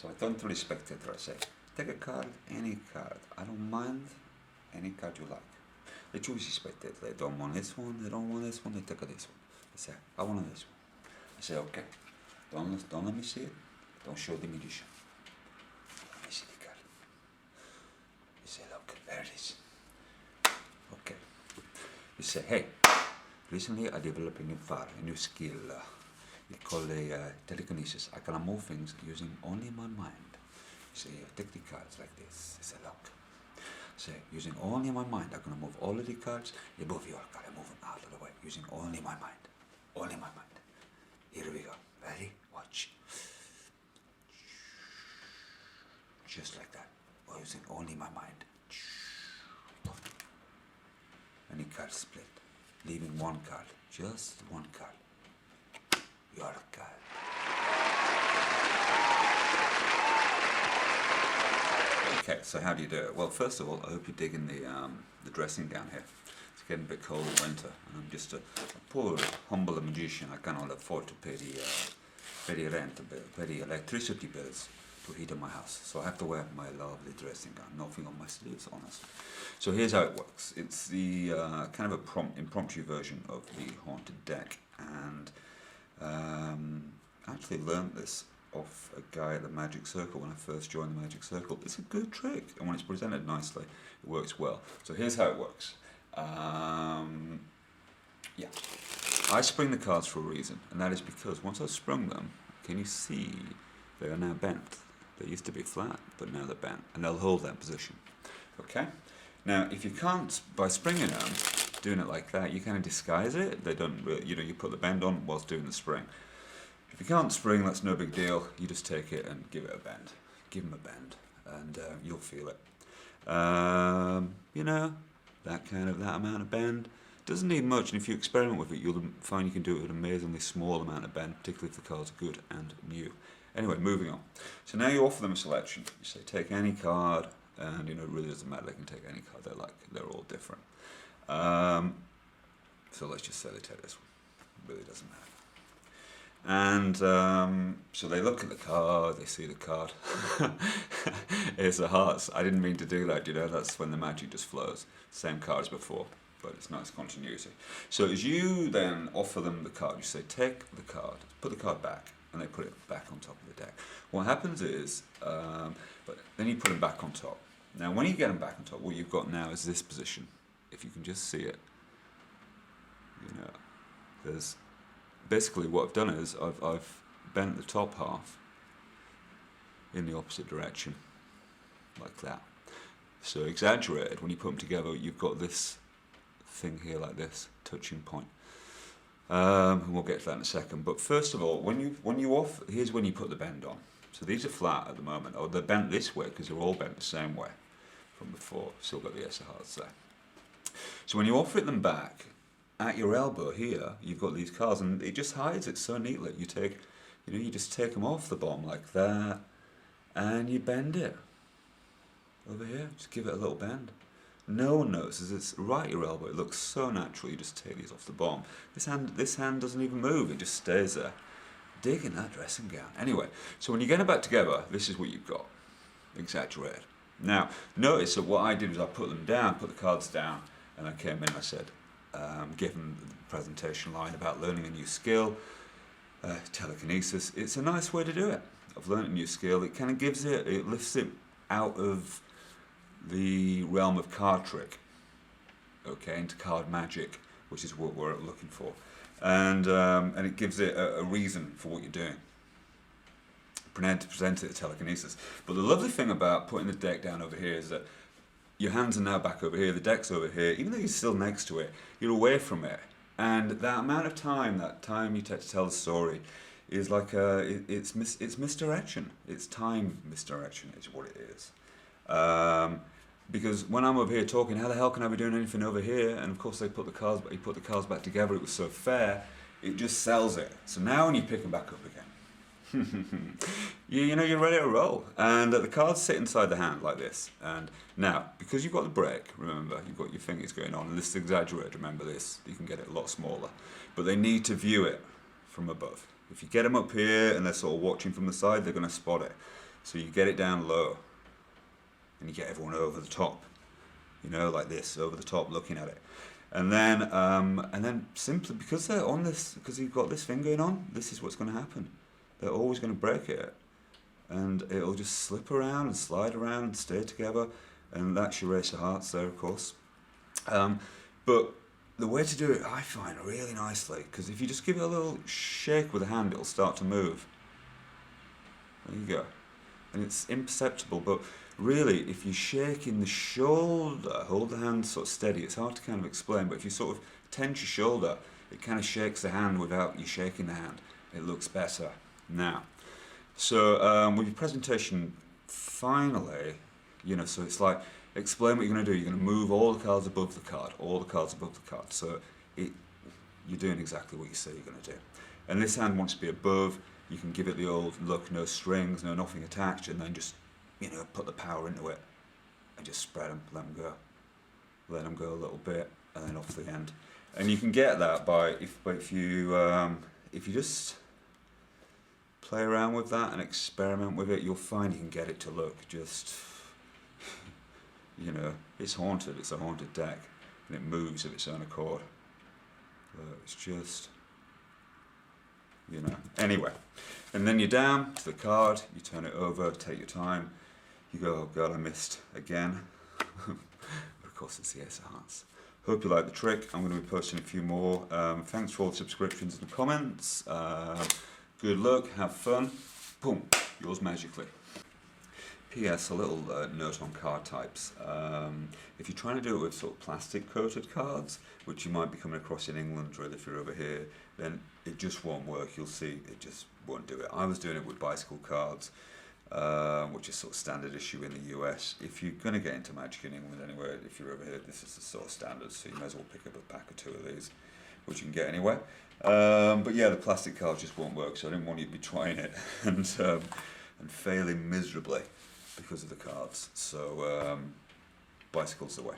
So I don't really spectator. I say, take a card, any card. I don't mind any card you like. They choose the spectator. They don't want this one, they don't want this one, they take this one. They say, I want this one. I say, okay, don't let me see it. Don't show the magician. Let me see the card. You say, look, there it is. Okay. You say, hey, recently I developed a new skill. It's called telekinesis. I can move things using only my mind. You say, take the cards like this. You say, look. Say, using only my mind, I'm going to move all of the cards. You move your card, I move them out of the way, using only my mind. Only my mind. Here we go. Ready? Watch. Just like that. Or using only my mind. Any card split. Leaving one card. Just one card. Your card. Okay, so how do you do it? Well, first of all, I hope you're digging the dressing gown here. It's getting a bit cold in winter, and I'm just a poor, humble magician. I cannot afford to pay the rent, pay the electricity bills to heat up my house. So I have to wear my lovely dressing gown, nothing on my sleeves, honestly. So here's how it works. It's the kind of a impromptu version of the haunted deck, and I actually learned this off a guy at the Magic Circle when I first joined the Magic Circle. It's a good trick, and when it's presented nicely, it works well. So here's how it works. Yeah, I spring the cards for a reason, and that is because once I've sprung them, can you see they are now bent? They used to be flat, but now they're bent, and they'll hold that position. Okay? Now, if you can't, by springing them, doing it like that, you kind of disguise it. They don't really, you put the bend on whilst doing the spring. If you can't spring, that's no big deal. You just take it and give it a bend. Give them a bend, and you'll feel it. That amount of bend doesn't need much, and if you experiment with it, you'll find you can do it with an amazingly small amount of bend, particularly if the cards are good and new. Anyway, moving on. So now you offer them a selection. You say, take any card, and it really doesn't matter. They can take any card they like. They're all different. So let's just say they take this one. It really doesn't matter. And so they look at the card, they see the card. It's the hearts. I didn't mean to do that, that's when the magic just flows. Same card as before, but it's nice continuity. So as you then offer them the card, you say, take the card, put the card back, and they put it back on top of the deck. What happens is, but then you put them back on top. Now when you get them back on top, what you've got now is this position. If you can just see it, there's basically what I've done is I've bent the top half in the opposite direction, like that. So exaggerated, when you put them together, you've got this thing here like this, touching point. And we'll get to that in a second. But first of all, when you off, here's when you put the bend on. So these are flat at the moment, or they're bent this way because they're all bent the same way from before. Still got the ace of hearts there. So when you offer them back, at your elbow here, you've got these cards, and it just hides it so neatly. You just take them off the bottom like that, and you bend it over here. Just give it a little bend. No one notices. It's right at your elbow. It looks so natural. You just take these off the bottom. This hand doesn't even move. It just stays there. Digging that dressing gown. Anyway, so when you get them back together, this is what you've got. Exaggerated. Now, notice that what I did was I put them down, put the cards down, and I came in and I said, given the presentation line about learning a new skill, telekinesis, it's a nice way to do it. I've learned a new skill. It kind of it lifts it out of the realm of card trick, okay, into card magic, which is what we're looking for, and it gives it a reason for what you're doing. Present it as telekinesis. But the lovely thing about putting the deck down over here is that your hands are now back over here, the deck's over here. Even though you're still next to it, you're away from it. And that amount of time, that time you take to tell the story, is like it's misdirection. It's time misdirection is what it is. Because when I'm over here talking, how the hell can I be doing anything over here? And of course he put the cards back together, it was so fair, it just sells it. So now when you pick them back up again, you're ready to roll, and the cards sit inside the hand like this. And now, because you've got the break, remember, you've got your fingers going on, and this is exaggerated, remember this, you can get it a lot smaller, but they need to view it from above. If you get them up here and they're sort of watching from the side, they're going to spot it. So you get it down low, and you get everyone over the top, you know, like this, over the top, looking at it. And then simply because they're on this, because you've got this thing going on, this is what's going to happen. They're always going to break it, and it'll just slip around and slide around and stay together, and that's your Ace of Hearts there, of course. But the way to do it, I find really nicely, because if you just give it a little shake with the hand, it'll start to move. There you go. And it's imperceptible, but really, if you shake in the shoulder, hold the hand sort of steady, it's hard to kind of explain, but if you sort of tense your shoulder, it kind of shakes the hand without you shaking the hand. It looks better. Now, so with your presentation, finally, you know, so it's like, explain what you're going to do. You're going to move all the cards above the card, all the cards above the card. So you're doing exactly what you say you're going to do. And this hand wants to be above. You can give it the old look, no strings, no nothing attached, and then just, you know, put the power into it and just spread them, let them go a little bit, and then off the end. And you can get that by if you just play around with that and experiment with it, you'll find you can get it to look just, you know, it's haunted. It's a haunted deck, and it moves of its own accord. It's just, you know. Anyway, and then you're down to the card. You turn it over. Take your time. You go, oh God, I missed again. But of course, it's the Ace of Hearts. Hope you like the trick. I'm going to be posting a few more. Thanks for all the subscriptions and comments. Good luck. Have fun. Boom. Yours magically. P.S. A little note on card types. If you're trying to do it with sort of plastic coated cards, which you might be coming across in England or if you're over here, then it just won't work. You'll see it just won't do it. I was doing it with bicycle cards, which is sort of standard issue in the US. If you're going to get into Magic in England anyway, if you're over here, this is the sort of standard, so you may as well pick up a pack or two of these, which you can get anywhere. But yeah, the plastic cards just won't work, so I didn't want you to be trying it and failing miserably because of the cards. So bicycles the way.